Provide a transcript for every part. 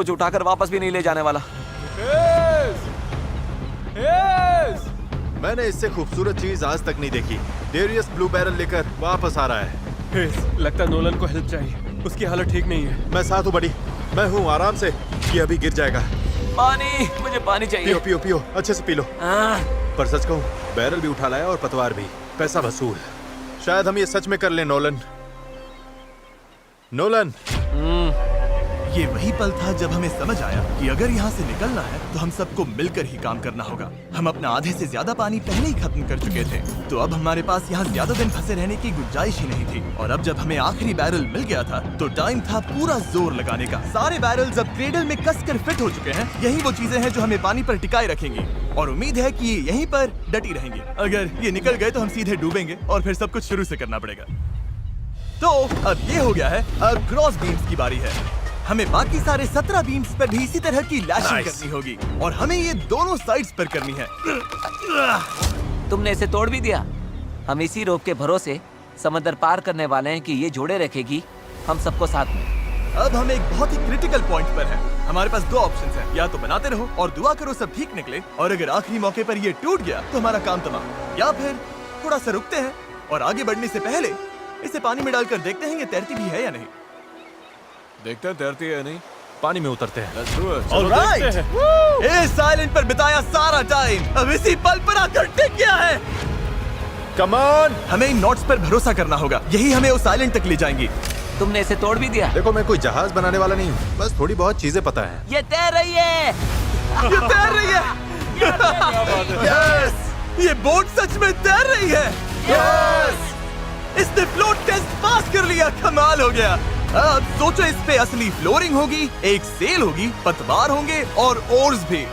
कुछ उठाकर वापस भी नहीं ले जाने वाला। मैंने इससे खूबसूरत चीज आज तक नहीं देखी। डेरियस ब्लू बैरल लेकर वापस आ रहा है। लगता है नोलन को हेल्प चाहिए, उसकी हालत ठीक नहीं है। मैं साथ हूँ बड़ी, मैं हूँ आराम से। ये अभी गिर जाएगा। पानी, मुझे पानी चाहिए। पियो पियो पियो, अच्छे से पी लो। पर सच कहूँ, बैरल भी उठा लाया और पतवार भी, पैसा वसूल। शायद हम ये सच में कर लें नोलन। नोलन, ये वही पल था जब हमें समझ आया कि अगर यहाँ से निकलना है तो हम सबको मिलकर ही काम करना होगा। हम अपना आधे से ज्यादा पानी पहले ही खत्म कर चुके थे, तो अब हमारे पास यहाँ ज्यादा दिन फंसे रहने की गुंजाइश ही नहीं थी। और अब जब हमें आखिरी बैरल मिल गया था तो टाइम था पूरा जोर लगाने का। सारे बैरल्स अब क्रेडल में कसकर फिट हो चुके हैं। यही वो चीजें हैं जो हमें पानी पर टिकाए रखेंगी और उम्मीद है कि ये यहीं पर डटी रहेंगे। अगर ये निकल गए तो हम सीधे डूबेंगे और फिर सब कुछ शुरू से करना पड़ेगा। तो अब ये हो गया है, अब क्रॉस बीम्स की बारी है। हमें बाकी सारे 17 बीम्स पर भी इसी तरह की लैशिंग करनी होगी और हमें ये दोनों साइड्स पर करनी है। तुमने इसे तोड़ भी दिया। हम इसी रोप के भरोसे समंदर पार करने वाले हैं कि ये जोड़े रखेगी हम सबको साथ में। अब हम एक बहुत ही क्रिटिकल पॉइंट पर हैं। हमारे पास दो ऑप्शंस हैं, या तो बनाते रहो और दुआ करो सब ठीक निकले, और अगर आखिरी मौके पर ये टूट गया तो हमारा काम तमाम। या फिर थोड़ा सा रुकते हैं और आगे बढ़ने से पहले इसे पानी में डालकर देखते हैं ये तैरती भी है या नहीं। देखते हैं तैरती है या नहीं। पानी में उतरते हैं। ऑलराइट, इस आइलैंड पर बिताया सारा टाइम अब इसी पल पर आकर टिक गया है। कम ऑन, हमें इन नोट्स पर भरोसा करना होगा, यही हमें उस आइलैंड तक ले जाएंगी। तुमने इसे तोड़ भी दिया। देखो मैं कोई जहाज बनाने वाला नहीं हूँ, बस थोड़ी बहुत चीजें पता है। ये तैर रही है। ये तैर रही है। यस, ये बोट सच में तैर रही है। यस, इसने फ्लोट टेस्ट पास कर लिया। कमाल हो गया। अब सोचो, इस पे असली फ्लोरिंग होगी, एक सेल होगी, पतवार होंगे और ओर्स भी।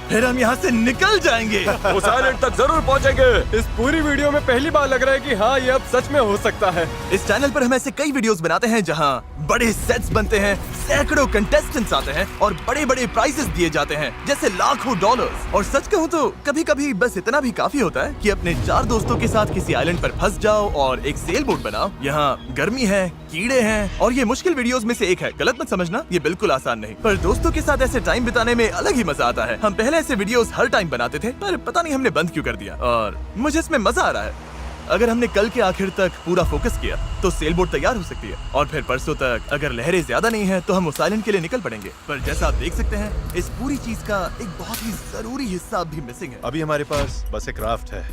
फिर हम यहाँ से निकल जाएंगे। उस आइलैंड तक जरूर पहुँचेंगे। इस पूरी वीडियो में पहली बार लग रहा है कि हाँ, ये अब सच में हो सकता है। इस चैनल पर हम ऐसे कई वीडियोस बनाते हैं जहाँ बड़े सेट्स बनते हैं, सैकड़ों कंटेस्टेंट्स आते हैं और बड़े बड़े प्राइजेस दिए जाते हैं, जैसे लाखों डॉलर्स। और सच कहूँ तो कभी कभी बस इतना भी काफी होता है कि अपने 4 दोस्तों के साथ किसी आइलैंड पर फंस जाओ और एक सेल बोट बनाओ। यहाँ गर्मी है, कीड़े हैं और ये मुश्किल वीडियोस में से एक है। गलत मत समझना, ये बिल्कुल आसान नहीं, पर दोस्तों के साथ ऐसे टाइम बिताने में अलग ही मजा आता है। हम पहले ऐसे वीडियोस हर टाइम बनाते थे, पर पता नहीं हमने बंद क्यों कर दिया, और मुझे इसमें मजा आ रहा है। अगर हमने कल के आखिर तक पूरा फोकस किया तो सेल बोट तैयार हो सकती है, और फिर परसों तक अगर लहरें ज्यादा नहीं है तो हम उस आइलैंड के लिए निकल पड़ेंगे। पर जैसा आप देख सकते हैं, इस पूरी चीज का एक बहुत ही जरूरी हिस्सा भी मिसिंग है। अभी हमारे पास बस एक राफ्ट है,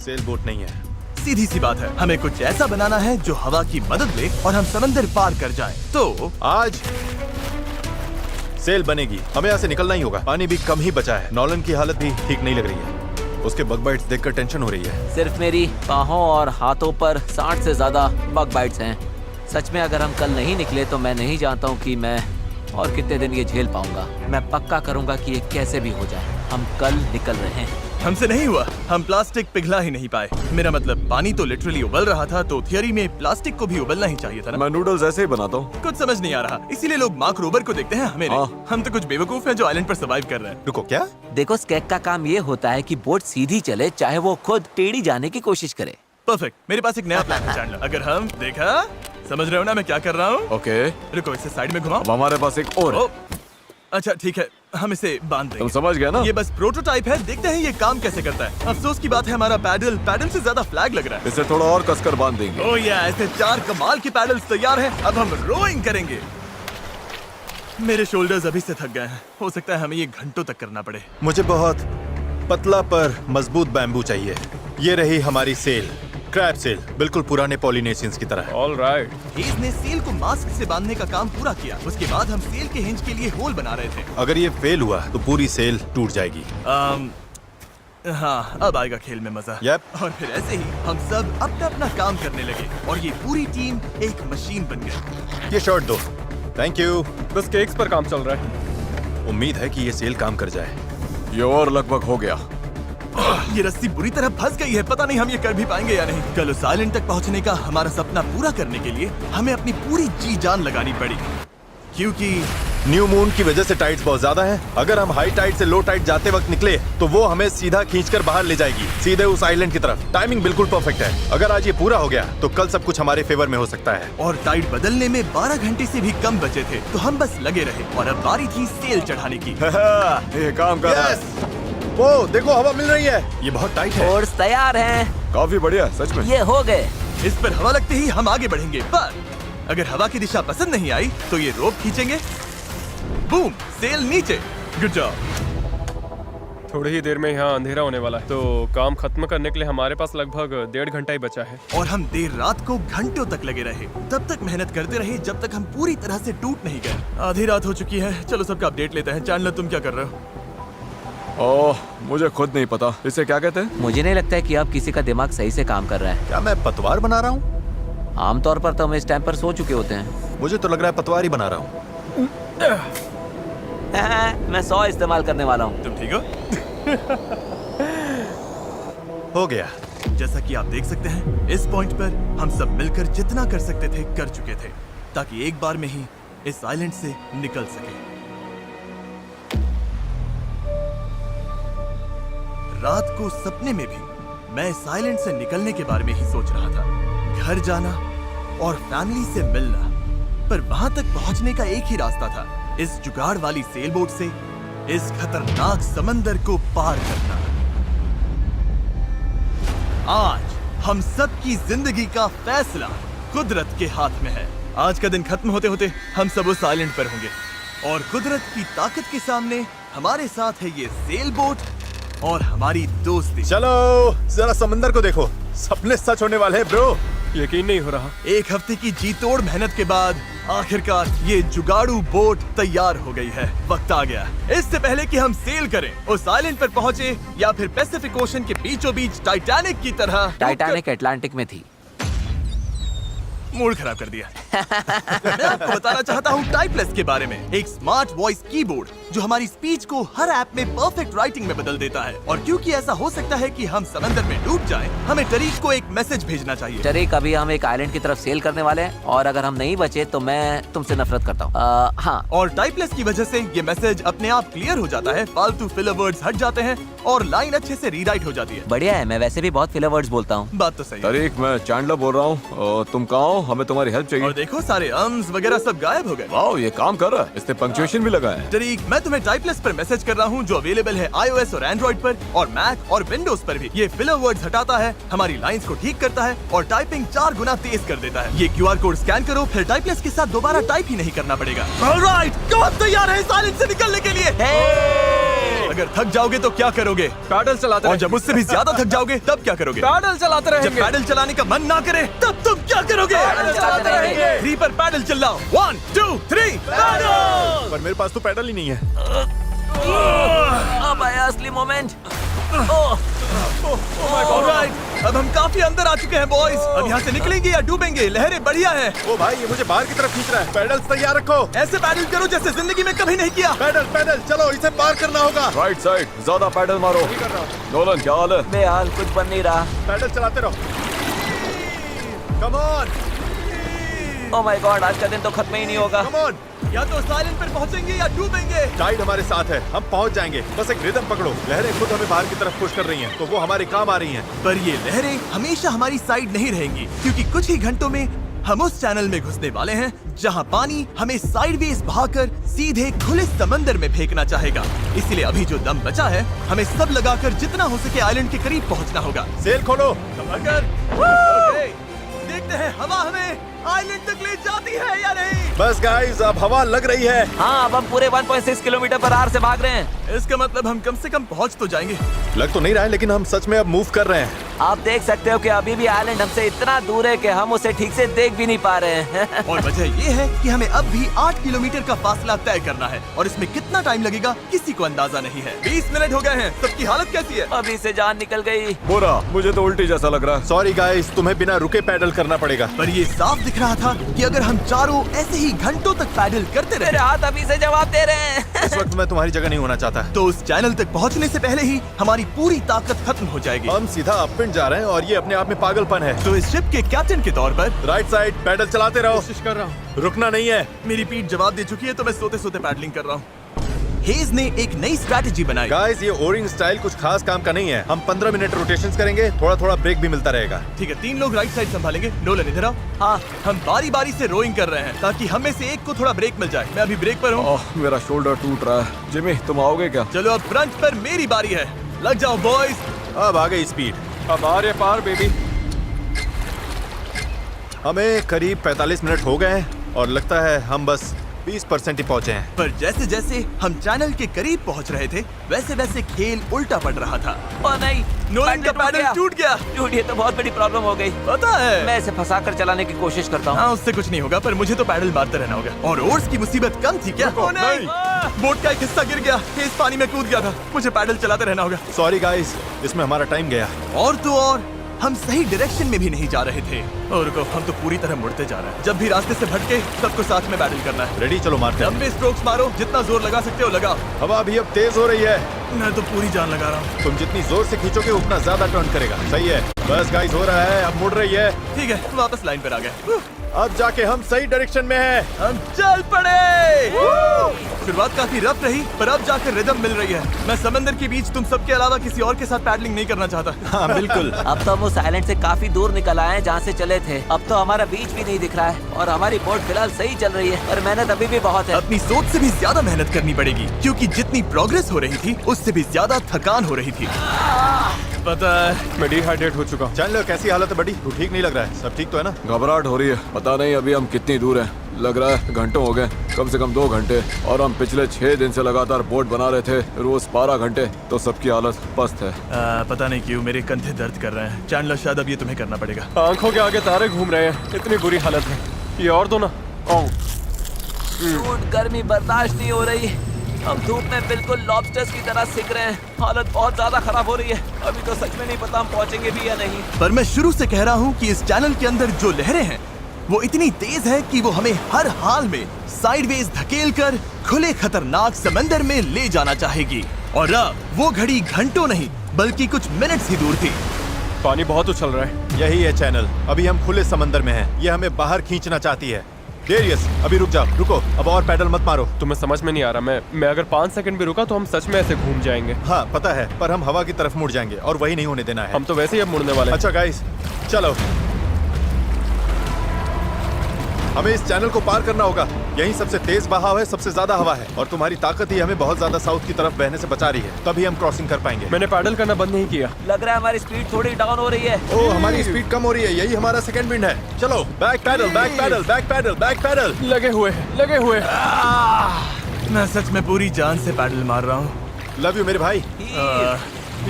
सेल बोट नहीं है। सीधी सी बात है, हमें कुछ ऐसा बनाना है जो हवा की मदद ले और हम समंदर पार कर जाएं। तो आज सेल बनेगी, हमें यहाँ से निकलना ही होगा। पानी भी कम ही बचा है। नॉलन की हालत भी ठीक नहीं लग रही है, उसके बग बाइट्स देखकर टेंशन हो रही है। सिर्फ मेरी बाहों और हाथों पर 60 से ज्यादा बग बाइट्स हैं। सच में अगर हम कल नहीं निकले तो मैं नहीं जानता हूँ कि मैं और कितने दिन ये झेल पाऊंगा। मैं पक्का करूंगा कि ये कैसे भी हो जाए। हम कल निकल रहे हैं। हमसे नहीं हुआ, हम प्लास्टिक पिघला ही नहीं पाए। मेरा मतलब पानी तो लिटरली उबल रहा था, तो थियरी में प्लास्टिक को भी उबलना ही चाहिए था ना। मैं नूडल्स ऐसे ही बनाता हूँ। कुछ समझ नहीं आ रहा, इसीलिए लोग मार्क रोबर को देखते हैं, हमें नहीं। हम तो कुछ बेवकूफ हैं जो आइलैंड पर सर्वाइव कर रहे हैं। रुको, क्या? देखो, स्केक का काम ये होता है कि बोट सीधी चले, चाहे वो खुद टेढ़ी जाने की कोशिश करे। परफेक्ट, मेरे पास एक नया प्लान है चैंडलर। अगर हम देखा, समझ रहे हो ना मैं क्या कर रहा हूँ? ओके, रुको, इसे साइड में घुमाओ। अब हमारे पास एक और है। अच्छा ठीक है, हम इसे बांध देंगे। तुम समझ गया ना? ये बस प्रोटोटाइप है, देखते हैं ये काम कैसे करता है। अफसोस की बात है, हमारा पैडल से ज्यादा फ्लैग लग रहा है। इसे थोड़ा और कसकर बांध देंगे। ओह या, ऐसे 4 कमाल के पैडल्स तैयार हैं। अब हम रोइंग करेंगे। मेरे शोल्डर्स अभी से थक गए हैं, हो सकता है हमें ये घंटों तक करना पड़े। मुझे बहुत पतला पर मजबूत बैम्बू चाहिए। ये रही हमारी सेल, क्रैब सेल, बिल्कुल पुराने पॉलिनेशियंस की तरह। ऑलराइट। हेज ने सेल को मास्क से बांधने का काम पूरा किया। उसके बाद हम सेल के हिंज के लिए होल बना रहे थे। अगर ये फेल हुआ तो पूरी सेल टूट जाएगी। हाँ, अब आएगा खेल में मजा। Yep. और फिर ऐसे ही हम सब अपना अपना काम करने लगे और ये पूरी टीम एक मशीन बन गई। ये शॉट दो, थैंक यू। बस केक्स पर काम चल रहा है। उम्मीद है कि ये सेल काम कर जाए। ये और लगभग हो गया। ये रस्सी बुरी तरह फंस गई है, पता नहीं हम ये कर भी पाएंगे या नहीं। कल उस आइलैंड तक पहुंचने का हमारा सपना पूरा करने के लिए हमें अपनी पूरी जी जान लगानी पड़ी, क्योंकि न्यू मून की वजह से टाइड्स बहुत ज्यादा हैं। अगर हम हाई टाइड से लो टाइड जाते वक्त निकले तो वो हमें सीधा खींचकर बाहर ले जाएगी, सीधे उस आइलैंड की तरफ। टाइमिंग बिल्कुल परफेक्ट है। अगर आज ये पूरा हो गया तो कल सब कुछ हमारे फेवर में हो सकता है। और टाइड बदलने में 12 घंटे से भी कम बचे थे, तो हम बस लगे रहे और अब बारी थी सेल चढ़ाने की। ये काम कर रहा है। Yes! वो देखो हवा मिल रही है। ये बहुत टाइट है। ओर्स तैयार हैं। काफी बढ़िया, सच में। ये हो गए। इस पर हवा लगते ही हम आगे बढ़ेंगे, पर अगर हवा की दिशा पसंद नहीं आई तो ये रोप खींचेंगे। बूम, सेल नीचे। Good job. थोड़ी ही देर में यहाँ अंधेरा होने वाला है, तो काम खत्म करने के लिए हमारे पास लगभग 1.5 घंटा ही बचा है। और हम देर रात को घंटों तक लगे रहे, तब तक मेहनत करते रहे जब तक हम पूरी तरह से टूट नहीं गए। आधी रात हो चुकी है, चलो सबका अपडेट लेते हैं। चैंडलर, तुम क्या कर रहे हो? ओह, मुझे खुद नहीं पता इसे क्या कहते हैं। मुझे नहीं लगता है कि अब किसी का दिमाग सही से काम कर रहा है। क्या मैं पतवार बना रहा हूँ? आमतौर पर तो हम इस टाइम पर सो चुके होते हैं। मुझे तो लग रहा है पतवार ही बना रहा हूँ। मैं 100 इस्तेमाल करने वाला हूँ। तुम ठीक हो? हो गया। जैसा कि आप देख सकते हैं, इस पॉइंट पर हम सब मिलकर जितना कर सकते थे कर चुके थे, ताकि एक बार में ही इस आइलैंड से निकल सके। रात को सपने में भी मैं इस आइलैंड से निकलने के बारे में ही सोच रहा था। घर जाना और फैमिली से मिलना, पर वहां तक पहुंचने का एक ही रास्ता था, इस जुगाड़ वाली सेल बोट से इस खतरनाक समंदर को पार करना। आज हम सब की जिंदगी का फैसला कुदरत के हाथ में है। आज का दिन खत्म होते होते हम सब उस आइलैंड पर होंगे, और कुदरत की ताकत के सामने हमारे साथ है ये सेल बोट और हमारी दोस्ती। चलो जरा समंदर को देखो, सपने सच होने वाले हैं ब्रो। यकीन नहीं हो रहा। एक हफ्ते की जी तोड़ मेहनत के बाद आखिरकार ये जुगाड़ू बोट तैयार हो गई है। वक्त आ गया, इससे पहले कि हम सेल करें, उस आइलैंड पर पहुंचे या फिर पैसिफिक ओशन के बीचों बीच टाइटैनिक की तरह। टाइटैनिक अटलांटिक में थी। मूड खराब कर दिया। मैं आपको बताना चाहता हूँ टाइपलेस के बारे में, एक स्मार्ट वॉइस कीबोर्ड जो हमारी स्पीच को हर ऐप में परफेक्ट राइटिंग में बदल देता है। और क्योंकि ऐसा हो सकता है कि हम समंदर में डूब जाएं, हमें टरीक को एक मैसेज भेजना चाहिए। टरीक, अभी हम एक आइलैंड की तरफ सेल करने वाले हैं, और अगर हम नहीं बचे तो मैं तुमसे नफरत करता हूँ। हाँ। और टाइपलेस की वजह से ये मैसेज अपने आप क्लियर हो जाता है, फालतू फिलर वर्ड्स हट जाते हैं और लाइन अच्छे से रीराइट हो जाती है। बढ़िया है, मैं वैसे भी बहुत फिलर वर्ड्स बोलता हूँ। बात तो सही है। तरीक, मैं चैंडलर बोल रहा हूँ। तुम कहाँ हो? हमें तुम्हारी हेल्प चाहिए। और देखो सारे अम्स वगैरह सब गायब हो गए। वाओ, ये काम कर रहा है। इसने पंक्चुएशन भी लगा है। टरीक, मैं तुम्हें टाइपलेस पर मैसेज कर रहा हूँ जो अवेलेबल है iOS और एंड्रॉइड पर, और मैक और विंडोज पर भी। ये फिलर वर्ड्स हटाता है, हमारी लाइंस को ठीक करता है और टाइपिंग 4 गुना तेज कर देता है। ये QR कोड स्कैन करो, फिर टाइपलेस के साथ दोबारा टाइप ही नहीं करना पड़ेगा। ऑलराइट, कौन तैयार है इस आइलैंड से निकलने के लिए? अगर थक जाओगे तो क्या करोगे? पैडल चलाते और जब उससे भी ज्यादा थक जाओगे तब क्या करोगे? पैडल चलाते जब रहेंगे। पैडल चलाने का मन ना करे तब तुम क्या करोगे? पैडल चलाते रहेंगे। 3 पर पैडल चिल्लाओ। 1 2 3 पैडल। पर मेरे पास तो पैडल ही नहीं है। अब आया असली मोमेंट। ऑलराइट, अब हम काफी अंदर आ चुके हैं बॉयज। अब यहाँ से निकलेंगे या डूबेंगे? लहरें बढ़िया है। ओ भाई, ये मुझे बाहर की तरफ खींच रहा है। पैडल्स तैयार रखो। ऐसे पैडल करो जैसे जिंदगी में कभी नहीं किया। पैडल पैडल, चलो इसे पार करना होगा। राइट साइड, ज्यादा पैडल मारो। नोलन, क्या हाल है? बेहाल, कुछ बन नहीं रहा। पैडल चलाते रहो। Come on, oh my God, आज का दिन तो खत्म ही नहीं होगा। Come on. या तो साइलेंट पर पहुंचेंगे या डूबेंगे। टाइड हमारे साथ है, हम पहुंच जाएंगे। बस एक रिदम पकड़ो। लहरें खुद हमें बाहर की तरफ पुश कर रही हैं, तो वो हमारे काम आ रही हैं। पर ये लहरें हमेशा हमारी साइड नहीं रहेंगी, क्योंकि कुछ ही घंटों में हम उस चैनल में घुसने वाले हैं जहां पानी हमें साइडवेज बहाकर सीधे खुले समंदर में फेंकना चाहेगा। इसलिए अभी जो दम बचा है, हमें सब लगाकर जितना हो सके आइलैंड के करीब पहुंचना होगा। सेल खोलो। ओके, देखते हैं हवा हमें आइलैंड तक ले जाती है या नहीं। बस गाइस, अब हवा लग रही है। हाँ, अब हम पूरे 1.6 किलोमीटर पर आवर से भाग रहे हैं। इसका मतलब हम कम से कम पहुंच तो जाएंगे। लग तो नहीं रहा है, लेकिन हम सच में अब मूव कर रहे हैं। आप देख सकते हो कि अभी भी आइलैंड हमसे इतना दूर है कि हम उसे ठीक से देख भी नहीं पा रहे हैं। और वजह ये है कि हमें अब भी 8 किलोमीटर का फासला तय करना है, और इसमें कितना टाइम लगेगा किसी को अंदाजा नहीं है। 20 मिनट हो गए हैं। सबकी हालत कैसी है? अभी से जान निकल गई। बुरा, मुझे तो उल्टी जैसा लग रहा है। सॉरी गाइस, तुम्हें बिना रुके पैडल करना पड़ेगा। पर ये साफ दिख रहा था कि अगर हम चारों ऐसे ही घंटों तक पैडल करते मेरे रहे हाथ अभी से जवाब दे रहे हैं। इस वक्त मैं तुम्हारी जगह नहीं होना चाहता। तो उस चैनल तक पहुंचने से पहले ही हमारी पूरी ताकत खत्म हो जाएगी। हम सीधा अपविंड जा रहे हैं और ये अपने आप में पागलपन है। तो इस शिप के कैप्टन के तौर पर राइट साइड पैडल चलाते रहो, कोशिश कर रहा हूँ। रुकना नहीं है। मेरी पीठ जवाब दे चुकी है, तो मैं सोते सोते पैडलिंग कर रहा हूँ। हेज ने एक नई स्ट्रैटेजी बनाई। गाइस, ये ओरिंग स्टाइल कुछ खास काम का नहीं है। हम 15 मिनट रोटेशंस करेंगे, थोड़ा थोड़ा ब्रेक भी मिलता रहेगा। ठीक है, 3 लोग राइट साइड संभालेंगे। नोलन इधर आओ। हाँ, हम बारी बारी से रोइंग कर रहे हैं ताकि हम में से एक को थोड़ा ब्रेक मिल जाए। मैं अभी ब्रेक पर हूँ। मेरा शोल्डर टूट रहा है। जिमी, तुम आओगे क्या? चलो अब फ्रंट पर मेरी बारी है। लग जाओ बॉयज। अब आ गई स्पीड। अब आ रहे पार बेबी। हमें करीब 45 मिनट हो गए हैं और लगता है हम बस 20% ही पहुंचे हैं। पर जैसे जैसे हम चैनल के करीब पहुंच रहे थे, वैसे वैसे खेल उल्टा पड़ रहा था। ओ नहीं, नोलन का पैडल टूट गया। टूट, ये तो बहुत बड़ी प्रॉब्लम हो गई। पता है, मैं इसे फंसा कर चलाने की कोशिश करता हूँ। हाँ, उससे कुछ नहीं होगा, पर मुझे तो पैडल मारते रहना होगा। और ओर्स की मुसीबत कम थी क्या? रुको, नहीं। बोट का एक हिस्सा गिर गया। इस पानी में कूद गया था। मुझे पैडल चलाते रहना होगा। सॉरी गाइस, इसमें हमारा टाइम गया। और तो और हम सही डायरेक्शन में भी नहीं जा रहे थे। और रुको, हम तो पूरी तरह मुड़ते जा रहे हैं। जब भी रास्ते से भटके, सबको साथ में बैटल करना है। रेडी, चलो मारते हैं। लंबे स्ट्रोक्स मारो, जितना जोर लगा सकते हो लगाओ। हवा भी अब तेज हो रही है। मैं तो पूरी जान लगा रहा हूँ। तुम जितनी जोर से खींचोगे उतना ज्यादा टर्न करेगा। सही है, बस गाइस हो रहा है, अब मुड़ रही है। ठीक है, वापस लाइन पर आ गए। अब जाके हम सही डायरेक्शन में हैं। हम चल पड़े। शुरुआत काफी रफ रही, पर अब जाकर रिदम मिल रही है। मैं समंदर के बीच तुम सबके अलावा किसी और के साथ पैडलिंग नहीं करना चाहता। हाँ बिल्कुल। अब तो हम उस आइलैंड से काफी दूर निकल आए हैं जहाँ से चले थे। अब तो हमारा बीच भी नहीं दिख रहा है और हमारी बोट फिलहाल सही चल रही है, पर मेहनत अभी भी बहुत है। अपनी सोच से भी ज्यादा मेहनत करनी पड़ेगी, क्योंकि जितनी प्रोग्रेस हो रही थी उससे भी ज्यादा थकान हो रही थी। पता है, मैं डिहाइड्रेट हो चुका हूँ। चैनलर, कैसी हालत है बड़ी? तू ठीक नहीं लग रहा है। सब ठीक तो है ना? घबराहट हो रही है। पता नहीं अभी हम कितनी दूर हैं। लग रहा है घंटों हो गए, कम से कम 2 घंटे। और हम पिछले 6 दिन से लगातार बोट बना रहे थे, रोज 12 घंटे। तो सबकी हालत पस्त है। पता नहीं क्यों मेरे कंधे दर्द कर रहे हैं। चैंडलर, शायद अब ये तुम्हें करना पड़ेगा। आंखों के आगे तारे घूम रहे हैं। इतनी बुरी हालत है। ये और दो ना। सूट, गर्मी बर्दाश्त नहीं हो रही। हम धूप में बिल्कुल लॉबस्टर्स की तरह सिक रहे हैं। हालत बहुत ज्यादा खराब हो रही है। अभी तो सच में नहीं पता हम पहुंचेंगे भी या नहीं। पर मैं शुरू से कह रहा हूँ कि इस चैनल के अंदर जो लहरें हैं वो इतनी तेज है कि वो हमें हर हाल में साइडवेज धकेल कर खुले खतरनाक समंदर में ले जाना चाहेगी। और अब वो घड़ी घंटों नहीं बल्कि कुछ मिनट्स ही दूर थी। पानी बहुत उछल रहा है। यही है चैनल। अभी हम खुले समंदर में हैं। ये हमें बाहर खींचना चाहती है। डेरियस, अभी रुक जाओ। रुको, अब और पैडल मत मारो। तुम्हें समझ में नहीं आ रहा। मैं अगर 5 सेकंड भी रुका तो हम सच में ऐसे घूम जाएंगे। हाँ पता है, पर हम हवा की तरफ मुड़ जाएंगे और वही नहीं होने देना है। हम तो वैसे ही अब मुड़ने वाले हैं। अच्छा गाइस, चलो। हमें इस चैनल को पार करना होगा। यही सबसे तेज बहाव है, सबसे ज्यादा हवा है और तुम्हारी ताकत ही हमें बहुत ज्यादा साउथ की तरफ बहने से बचा रही है। तभी हम क्रॉसिंग कर पाएंगे। मैंने पैडल करना बंद नहीं किया। लग रहा है हमारी स्पीड थोड़ी डाउन हो रही है। ओ, हमारी स्पीड कम हो रही है। यही हमारा सेकंड विंड है। चलो, back paddle, back paddle, back paddle, back paddle. लगे हुए हैं, लगे हुए हैं। मैं सच में पूरी जान से पैडल मार रहा हूँ। लव यू मेरे भाई।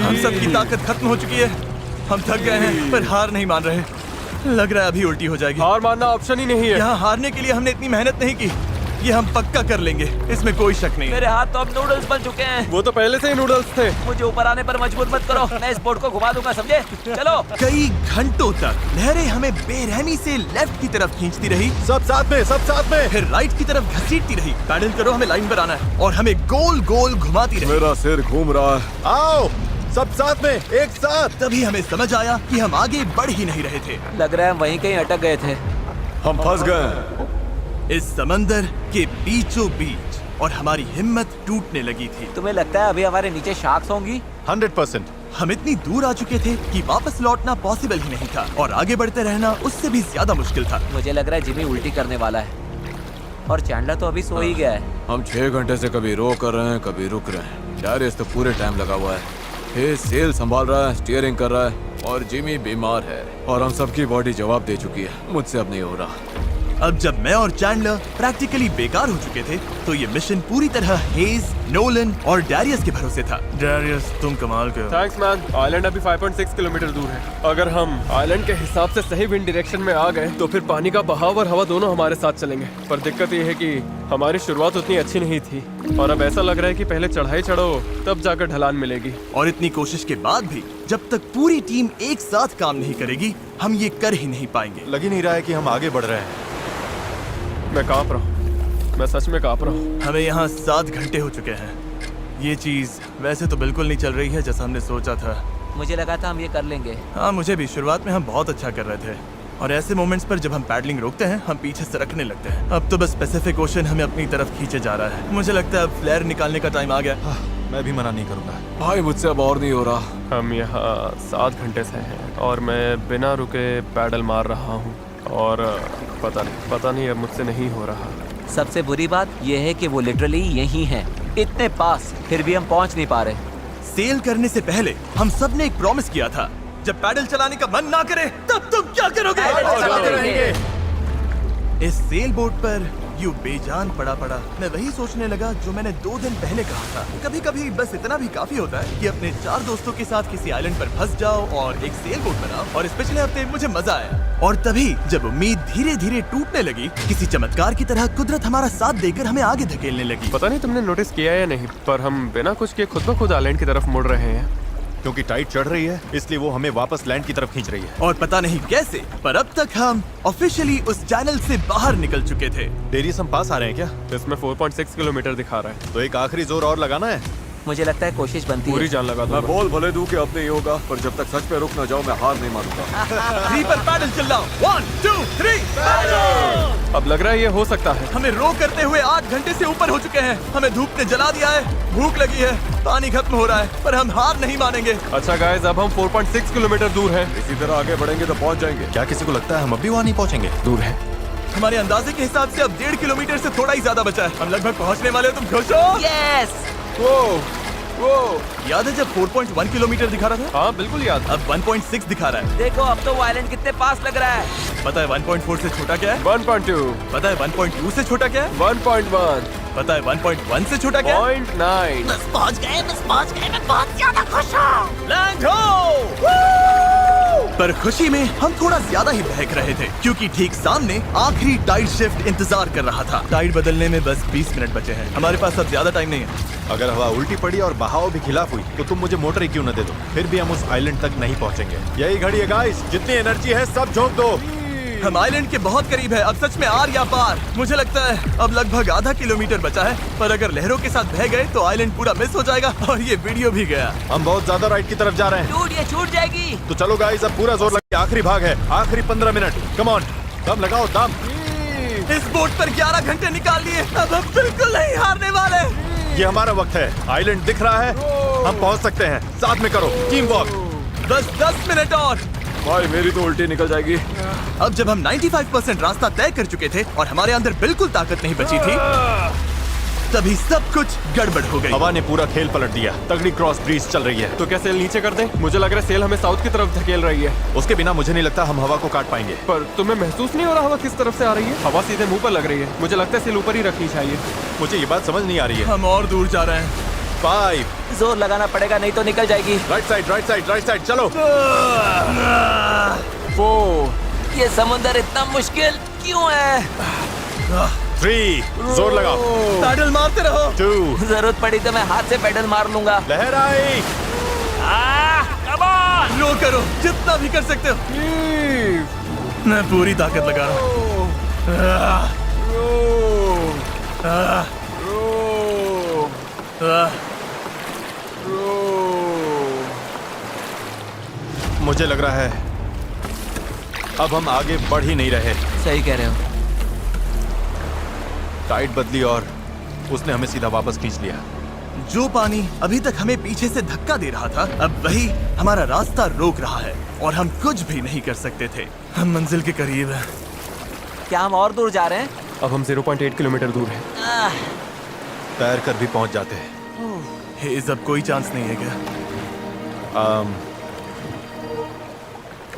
हम सबकी ताकत खत्म हो चुकी है। हम थक गए हैं, पर हार नहीं मान रहे। लग रहा है अभी उल्टी हो जाएगी। हार मानना ऑप्शन ही नहीं है। यहाँ हारने के लिए हमने इतनी मेहनत नहीं की। ये हम पक्का कर लेंगे, इसमें कोई शक नहीं। मेरे हाथ तो अब नूडल्स बन चुके हैं। वो तो पहले से ही नूडल्स थे। मुझे ऊपर आने पर मजबूर मत करो। मैं इस बोट को घुमा दूंगा, समझे? चलो। कई घंटों तक लहरें हमें बेरहमी से लेफ्ट की तरफ खींचती रही, सब साथ में, सब साथ में। फिर राइट की तरफ घसीटती रही। पैडल करो, हमें लाइन पर आना है और हमें गोल गोल घुमाती रही। मेरा सिर घूम रहा है। आओ, सब साथ में, एक साथ। तभी हमें समझ आया कि हम आगे बढ़ ही नहीं रहे थे। लग रहा है हम वहीं कहीं अटक गए थे। हम फंस गए इस समंदर के बीचों बीच और हमारी हिम्मत टूटने लगी थी। तुम्हें लगता है अभी हमारे नीचे शार्क्स होंगी? 100%। हम इतनी दूर आ चुके थे कि वापस लौटना पॉसिबल ही नहीं था और आगे बढ़ते रहना उससे भी ज्यादा मुश्किल था। मुझे लग रहा है जिमी उल्टी करने वाला है और चैंडलर तो अभी सो ही गया है। हम 6 घंटे से कभी रो कर रहे हैं, कभी रुक रहे हैं। डैरियस तो पूरे टाइम लगा हुआ है। हे सेल संभाल रहा है, स्टीयरिंग कर रहा है और जिमी बीमार है और हम सबकी बॉडी जवाब दे चुकी है। मुझसे अब नहीं हो रहा। अब जब मैं और चैंडलर प्रैक्टिकली बेकार हो चुके थे, तो ये मिशन पूरी तरह हेज, नोलन और डैरियस के भरोसे था। डैरियस, तुम कमाल के हो। Thanks man. आइलैंड अभी 5.6 किलोमीटर दूर है। अगर हम आइलैंड के हिसाब से सही विंड डायरेक्शन में आ गए तो फिर पानी का बहाव और हवा दोनों हमारे साथ चलेंगे। पर दिक्कत ये है कि हमारी शुरुआत उतनी अच्छी नहीं थी और अब ऐसा लग रहा है कि पहले चढ़ाई चढ़ो तब जाकर ढलान मिलेगी। और इतनी कोशिश के बाद भी जब तक पूरी टीम एक साथ काम नहीं करेगी, हम ये कर ही नहीं पाएंगे। लग ही नहीं रहा है कि हम आगे बढ़ रहे हैं। मैं कांप रहा हूँ, मैं सच में कांप रहा हूँ। हमें यहाँ 7 घंटे हो चुके हैं। ये चीज वैसे तो बिल्कुल नहीं चल रही है जैसा हमने सोचा था। मुझे लगा था हम ये कर लेंगे। हाँ, मुझे भी। शुरुआत में हम बहुत अच्छा कर रहे थे और ऐसे मोमेंट्स पर जब हम पैडलिंग रोकते हैं, हम पीछे सरकने लगते हैं। अब तो बस पैसिफिक ओशन हमें अपनी तरफ खींचे जा रहा है। मुझे लगता है अब फ्लेयर निकालने का टाइम आ गया। मैं भी मना नहीं करूंगा। भाई मुझसे अब और नहीं हो रहा। हम यहाँ 7 घंटे से हैं और मैं बिना रुके पैडल मार रहा हूँ और पता नहीं अब मुझसे नहीं हो रहा। सबसे बुरी बात यह है कि वो लिटरली यहीं हैं, इतने पास, फिर भी हम पहुंच नहीं पा रहे। सेल करने से पहले हम सब ने एक प्रॉमिस किया था, जब पैडल चलाने का मन ना करे तब तुम क्या करोगे? इस सेल बोट पर यूं बेजान पड़ा मैं वही सोचने लगा जो मैंने 2 दिन पहले कहा था। कभी कभी बस इतना भी काफी होता है कि अपने 4 दोस्तों के साथ किसी आइलैंड पर फंस जाओ और एक सेल बोट बनाओ। और इस पिछले हफ्ते मुझे मजा आया। और तभी जब उम्मीद धीरे धीरे टूटने लगी, किसी चमत्कार की तरह कुदरत हमारा साथ देकर हमें आगे धकेलने लगी। पता नहीं तुमने नोटिस किया या नहीं, पर हम बिना कुछ किए खुद ब खुद आइलैंड की तरफ मुड़ रहे हैं। क्योंकि टाइड चढ़ रही है, इसलिए वो हमें वापस लैंड की तरफ खींच रही है। और पता नहीं कैसे, पर अब तक हम ऑफिशियली उस चैनल से बाहर निकल चुके थे। डेरियस, हम पास आ रहे हैं क्या? इसमें 4.6 किलोमीटर दिखा रहा है। तो एक आखिरी जोर और लगाना है। मुझे लगता है कोशिश बनती पूरी है। जान लगा मैं दूंगा। बोल भले दूं कि अब नहीं होगा, पर जब तक सच पे रुक ना जाऊं मैं हार नहीं मानूंगा। 3 पर पैडल चलाओ। 1 2 3 अब लग रहा है ये हो सकता है। हमें रो करते हुए 8 घंटे से ऊपर हो चुके हैं। हमें धूप ने जला दिया है, भूख लगी है, पानी खत्म हो रहा है, पर हम हार नहीं मानेंगे। अच्छा गाइस, अब हम 4.6 किलोमीटर दूर हैं। इसी तरह आगे बढ़ेंगे तो पहुंच जाएंगे। क्या किसी को लगता है हम अभी वहाँ नहीं पहुँचेंगे? दूर है। हमारे अंदाजे के हिसाब से अब 1.5 किलोमीटर से थोड़ा ही ज्यादा बचा है। हम लगभग पहुंचने वाले हो। तुम खुश हो? यस! याद है जब 4.1 किलोमीटर दिखा रहा था? हाँ बिल्कुल याद। अब 1.6 दिखा रहा है। देखो अब तो वो आइलैंड कितने पास लग रहा है। पता है 1.4 से छोटा क्या है? 1.2, पता है 1.2 से छोटा क्या है? 1.1, पता है 1.1 से छोटा क्या है? 0.9। पहुंच गए, मैं बहुत ज्यादा खुश हूँ। लैंड हो! पर खुशी में हम थोड़ा ज्यादा ही बहक रहे थे, क्योंकि ठीक सामने आखिरी टाइड शिफ्ट इंतजार कर रहा था। टाइड बदलने में बस 20 मिनट बचे हैं। हमारे पास अब ज्यादा टाइम नहीं है। अगर हवा उल्टी पड़ी और बहाव भी खिलाफ हुई तो तुम मुझे मोटर ही क्यों न दे दो, फिर भी हम उस आइलैंड तक नहीं पहुंचेंगे। यही घड़ी है गाइस, जितनी एनर्जी है सब झोंक दो। हम आइलैंड के बहुत करीब है। अब सच में आर या पार। मुझे लगता है अब लगभग आधा किलोमीटर बचा है, पर अगर लहरों के साथ बह गए तो आइलैंड पूरा मिस हो जाएगा और ये वीडियो भी गया। हम बहुत ज्यादा राइट की तरफ जा रहे हैं। टूट ये छूट जाएगी। तो चलो गाइस, अब पूरा जोर लगा। आखिरी भाग है, आखिरी 15 मिनट। कम ऑन, दम लगाओ, दम। इस बोट पर 11 घंटे निकाल लिए। अब हम बिल्कुल नहीं हारने वाले। ये हमारा वक्त है। आइलैंड दिख रहा है, हम पहुंच सकते हैं। साथ में करो, टीम वर्क। बस 10 मिनट और। भाई मेरी तो उल्टी निकल जाएगी। अब जब हम 95% रास्ता तय कर चुके थे और हमारे अंदर बिल्कुल ताकत नहीं बची थी, तभी सब कुछ गड़बड़ हो गई। हवा ने पूरा खेल पलट दिया। तगड़ी क्रॉस ब्रीज चल रही है। तो क्या सेल नीचे कर दें? मुझे लग रहा है सेल हमें साउथ की तरफ धकेल रही है। उसके बिना मुझे नहीं लगता हम हवा को काट पाएंगे। पर तुम्हें महसूस नहीं हो रहा हवा किस तरफ से आ रही है? हवा सीधे मुंह पर लग रही है। मुझे लगता है सेल ऊपर ही रखनी चाहिए। मुझे ये बात समझ नहीं आ रही है। हम और दूर जा रहे हैं। 5 जोर लगाना पड़ेगा, नहीं तो निकल जाएगी। Right side, right side, right side, चलो। 4, ये समुंदर इतना मुश्किल क्यों है? 3, जोर लगाओ। पैडल मारते रहो। 2, जरूरत पड़ी तो मैं हाथ से पेडल मार लूंगा। लहर आई। Come on! लो करो, जितना भी कर सकते हो। मैं पूरी ताकत लगा रहा हूँ। मुझे लग रहा है अब हम आगे बढ़ ही नहीं रहे। सही कह रहे हो। टाइड बदली और उसने हमें सीधा वापस खींच लिया। जो पानी अभी तक हमें पीछे से धक्का दे रहा था, अब वही हमारा रास्ता रोक रहा है और हम कुछ भी नहीं कर सकते थे। हम मंजिल के करीब हैं। क्या हम और दूर जा रहे हैं? अब हम 0.8 किलोमीटर दूर हैं। तैर कर भी पहुंच जाते हैं। हेज, अब कोई चांस नहीं है क्या?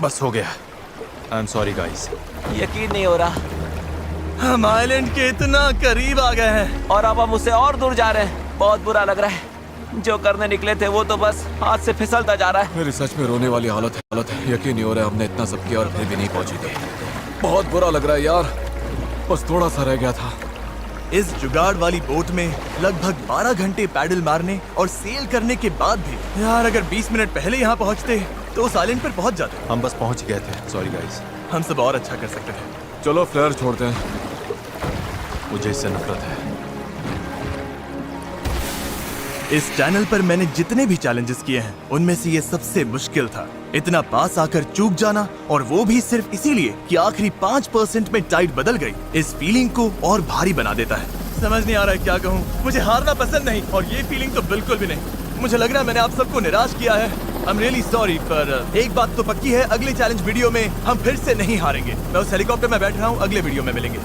बस हो गया। I am sorry guys. यकीन नहीं हो रहा। हम आइलैंड के इतना करीब आ गए हैं। और अब हम उससे और दूर जा रहे हैं। बहुत बुरा लग रहा है। जो करने निकले थे वो तो बस हाथ से फिसलता जा रहा है। मेरी सच में रोने वाली हालत है। यकीन नहीं हो रहा है हमने इतना सब किया और फिर भी नहीं पहुंची थी। बहुत बुरा लग रहा है यार। बस थोड़ा सा रह गया था। इस जुगाड़ वाली बोट में लगभग 12 घंटे पैडल मारने और सेल करने के बाद भी यार अगर 20 मिनट पहले यहाँ पहुँचते तो उस आइलैंड पर पहुँच जाते। हम बस पहुंच गए थे। Sorry guys. हम सब और अच्छा कर सकते थे। चलो फ्लेयर छोड़ते हैं। मुझे इससे नफरत है। इस चैनल पर मैंने जितने भी चैलेंजेस किए हैं उनमें से ये सबसे मुश्किल था। इतना पास आकर चूक जाना, और वो भी सिर्फ इसीलिए कि आखिरी 5% में टाइड बदल गई, इस फीलिंग को और भारी बना देता है। समझ नहीं आ रहा है क्या कहूँ। मुझे हारना पसंद नहीं और ये फीलिंग तो बिल्कुल भी नहीं। मुझे लग रहा है मैंने आप सबको निराश किया है। I'm really sorry, पर एक बात तो पक्की है, अगले चैलेंज वीडियो में हम फिर से नहीं हारेंगे। मैं उस हेलीकॉप्टर में बैठ रहा हूँ। अगले वीडियो में मिलेंगे।